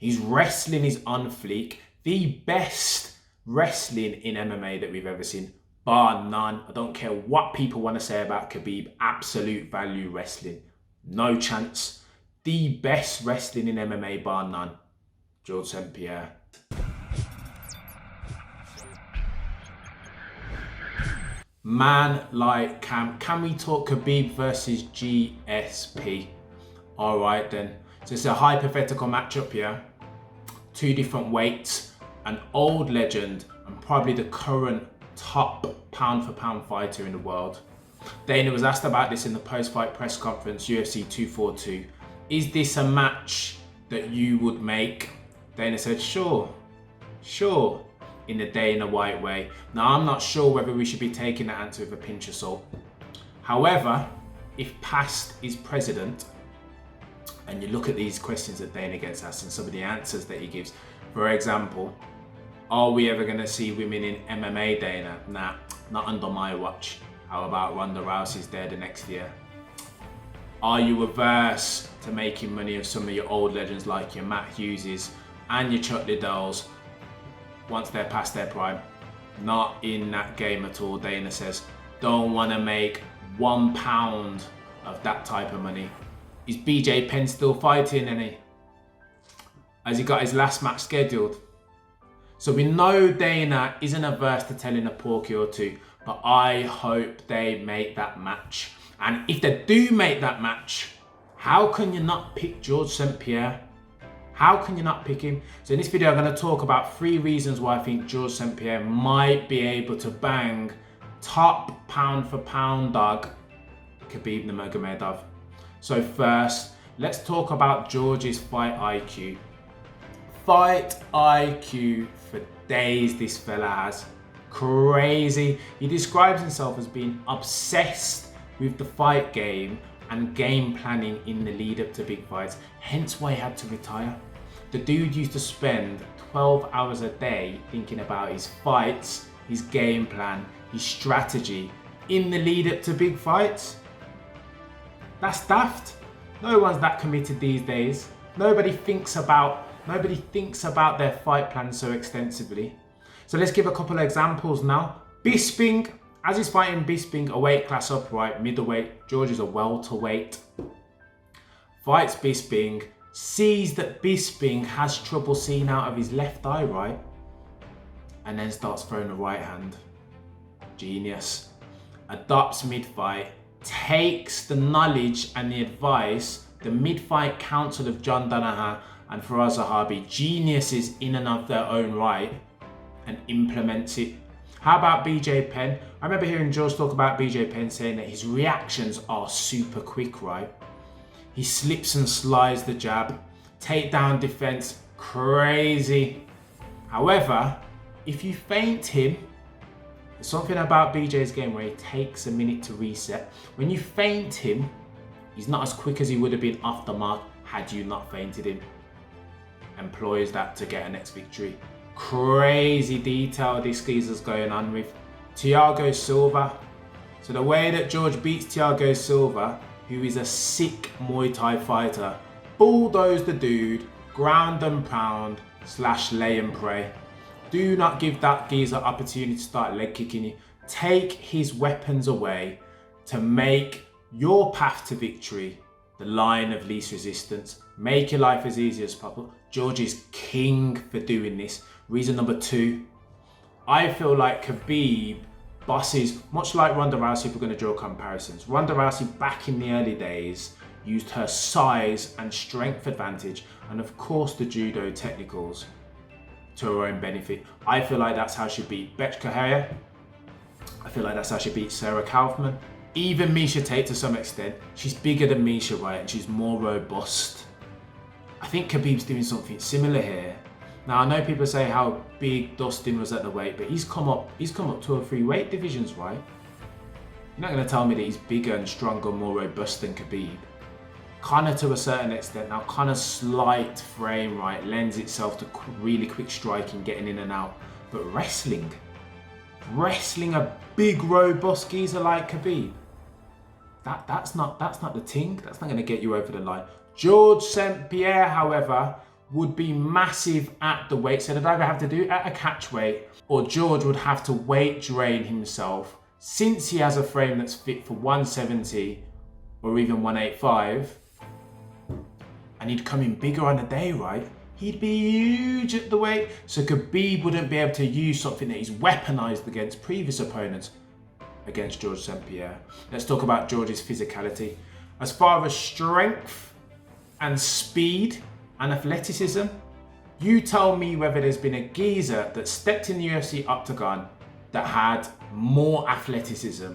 His wrestling is on fleek. The best wrestling in MMA that we've ever seen, bar none. I don't care what people want to say about Khabib. Absolute value wrestling. No chance. The best wrestling in MMA, bar none. George St-Pierre. Man like can we talk Khabib versus GSP? All right then. So it's a hypothetical matchup here. Two different weights, an old legend and probably the current top pound for pound fighter in the world. Dana was asked about this in the post-fight press conference, UFC 242. Is this a match that you would make? Dana said, sure, in the Dana White way. Now, I'm not sure whether we should be taking that answer with a pinch of salt. However, if past is president, and you look at these questions that Dana gets asked and some of the answers that he gives, for example, are we ever going to see women in MMA, Dana? Nah, not under my watch. How about Ronda Rousey's there the next year? Are you averse to making money of some of your old legends like your Matt Hugheses and your Chuck Liddells once they're past their prime? Not in that game at all, Dana says. Don't want to make £1 of that type of money. Is BJ Penn still fighting any? Has he got his last match scheduled? So we know Dana isn't averse to telling a porky or two, but I hope they make that match. And if they do make that match, how can you not pick George St-Pierre? How can you not pick him? So in this video, I'm going to talk about 3 reasons why I think George St-Pierre might be able to bang top pound for pound dog Khabib Nurmagomedov. So first, let's talk about George's fight IQ. Fight IQ for days this fella has. Crazy. He describes himself as being obsessed with the fight game and game planning in the lead up to big fights, hence why he had to retire. The dude used to spend 12 hours a day thinking about his fights, his game plan, his strategy in the lead up to big fights. That's daft. No one's that committed these days. Nobody thinks about their fight plan so extensively. So let's give a couple of examples now. Bisping, as he's fighting Bisping, a weight class up, right, middleweight. George is a welterweight. Fights Bisping, sees that Bisping has trouble seeing out of his left eye, right, and then starts throwing the right hand. Genius. Adopts mid-fight, takes the knowledge and the advice, the mid-fight counsel of John Danaher and Faraz Zahabi, geniuses in and of their own right, and implements it. How about BJ Penn? I remember hearing George talk about BJ Penn saying that his reactions are super quick, right? He slips and slides the jab, takedown defense, crazy. However, if you feint him, there's something about BJ's game where he takes a minute to reset. When you feint him, he's not as quick as he would have been off the mark had you not feinted him. Employs that to get a next victory. Crazy detail this geezer's going on with. Thiago Silva. So the way that George beats Thiago Silva, who is a sick Muay Thai fighter, bulldoze the dude, ground and pound / lay and pray. Do not give that geezer opportunity to start leg kicking you. Take his weapons away to make your path to victory the line of least resistance. Make your life as easy as possible. George is king for doing this. Reason number 2, I feel like Khabib bosses, much like Ronda Rousey, if we're going to draw comparisons. Ronda Rousey back in the early days used her size and strength advantage and of course the judo technicals to her own benefit. I feel like that's how she beat Bethe Correia. I feel like that's how she beat Sarah Kaufman. Even Miesha Tate to some extent. She's bigger than Miesha, right? And she's more robust. I think Khabib's doing something similar here. Now I know people say how big Dustin was at the weight, but he's come up 2 or 3 weight divisions, right? You're not going to tell me that he's bigger and stronger, more robust than Khabib. Conor to a certain extent. Now Conor's slight frame, right, lends itself to really quick striking, getting in and out. But wrestling a big robust geezer like Khabib, that's not the thing. That's not going to get you over the line. George St-Pierre, however, would be massive at the weight. So they'd either have to do it at a catch weight, or George would have to weight drain himself, since he has a frame that's fit for 170 or even 185, and he'd come in bigger on the day, right? He'd be huge at the weight. So Khabib wouldn't be able to use something that he's weaponized against previous opponents against George St-Pierre. Let's talk about George's physicality. As far as strength and speed and athleticism, you tell me whether there's been a geezer that stepped in the UFC octagon that had more athleticism,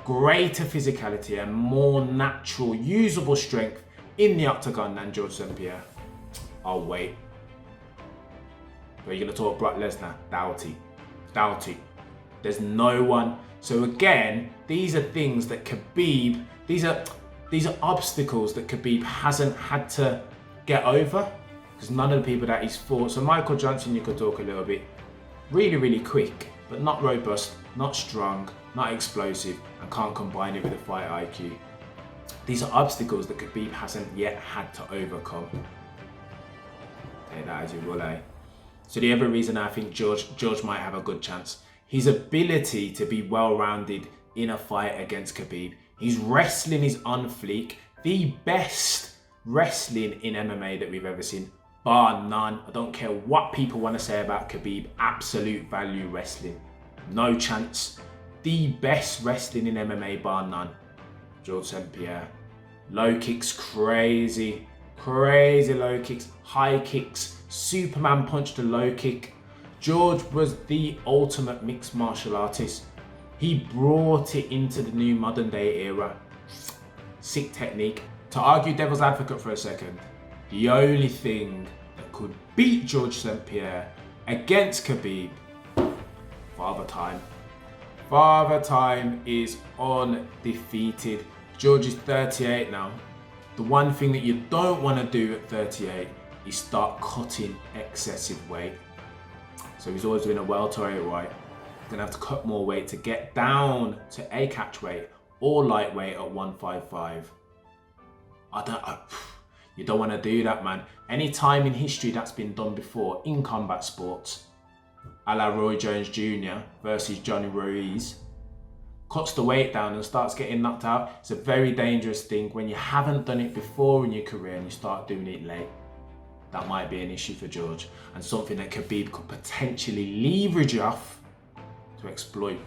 greater physicality, and more natural, usable strength in the octagon than George St-Pierre. I'll wait. Are you going to talk Brock Lesnar? Doubt it. There's no one. So again, these are things that Khabib, these are obstacles that Khabib hasn't had to get over, because none of the people that he's fought. So Michael Johnson, you could talk a little bit. Really, really quick, but not robust, not strong, not explosive, and can't combine it with a fight IQ. These are obstacles that Khabib hasn't yet had to overcome. Take that as you will, eh? So the other reason I think George might have a good chance, his ability to be well-rounded in a fight against Khabib. His wrestling is on fleek. The best wrestling in MMA that we've ever seen, bar none. I don't care what people want to say about Khabib, absolute value wrestling. No chance. The best wrestling in MMA, bar none. George St-Pierre. Low kicks, crazy low kicks, high kicks, Superman punch to low kick. George was the ultimate mixed martial artist. He brought it into the new modern day era. Sick technique. To argue devil's advocate for a second, the only thing that could beat George St-Pierre against Khabib, Father Time. Father Time is undefeated. George is 38 now. The one thing that you don't want to do at 38 is start cutting excessive weight. So he's always doing a welterweight, right? He's gonna have to cut more weight to get down to a catch weight or lightweight at 155. You don't want to do that, man. Any time in history that's been done before in combat sports, a la Roy Jones Jr. versus Johnny Ruiz, cuts the weight down and starts getting knocked out. It's a very dangerous thing when you haven't done it before in your career and you start doing it late. That might be an issue for George, and something that Khabib could potentially leverage off to exploit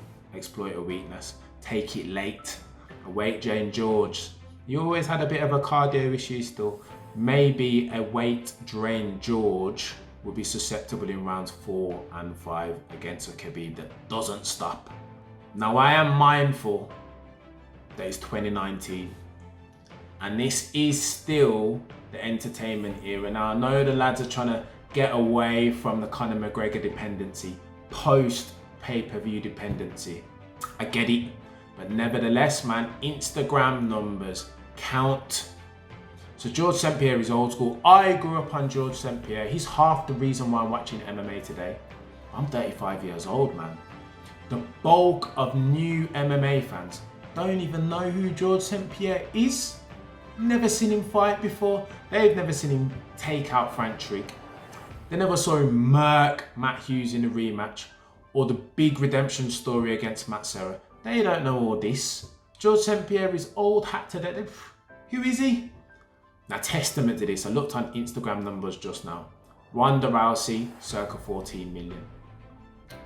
a weakness. Take it late. A weight drain George. He always had a bit of a cardio issue still. Maybe a weight drain George will be susceptible in rounds 4 and 5 against a Khabib that doesn't stop. Now I am mindful that it's 2019 and this is still the entertainment era. Now I know the lads are trying to get away from the Conor McGregor dependency, post pay-per-view dependency. I get it, but nevertheless, man, Instagram numbers count. So George St-Pierre is old school. I grew up on George St-Pierre. He's half the reason why I'm watching MMA today. I'm 35 years old, man. The bulk of new MMA fans don't even know who George St-Pierre is. Never seen him fight before. They've never seen him take out Frank Trigg. They never saw him murk Matt Hughes in a rematch or the big redemption story against Matt Serra. They don't know all this. George St-Pierre is old hat to death. Who is he? Now, testament to this, I looked on Instagram numbers just now. Ronda Rousey, circa 14 million.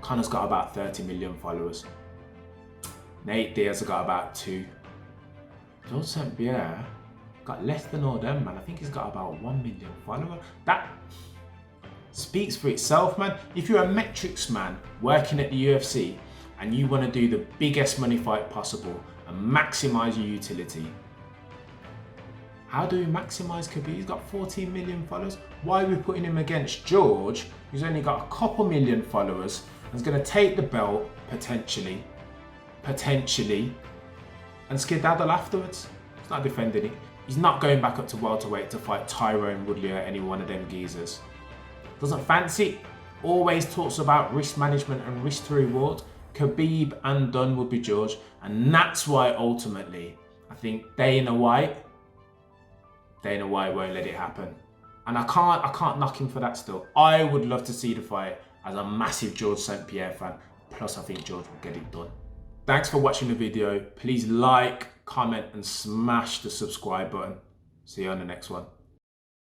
Conor's got about 30 million followers. Nate Diaz has got about 2. George St-Pierre got less than all them, man. I think he's got about 1 million followers. That speaks for itself, man. If you're a metrics man working at the UFC and you want to do the biggest money fight possible and maximize your utility, how do we maximize Khabib? He's got 14 million followers. Why are we putting him against George, who's only got a couple million followers and is going to take the belt potentially, and skedaddle afterwards? He's not defending it. He's not going back up to welterweight to fight Tyrone Woodley or any one of them geezers. Doesn't fancy it. Always talks about risk management and risk to reward. Khabib and done would be George, and that's why ultimately I think Dana White won't let it happen. And I can't knock him for that still. I would love to see the fight as a massive George St-Pierre fan. Plus, I think George will get it done. Thanks for watching the video. Please like, comment, and smash the subscribe button. See you on the next one.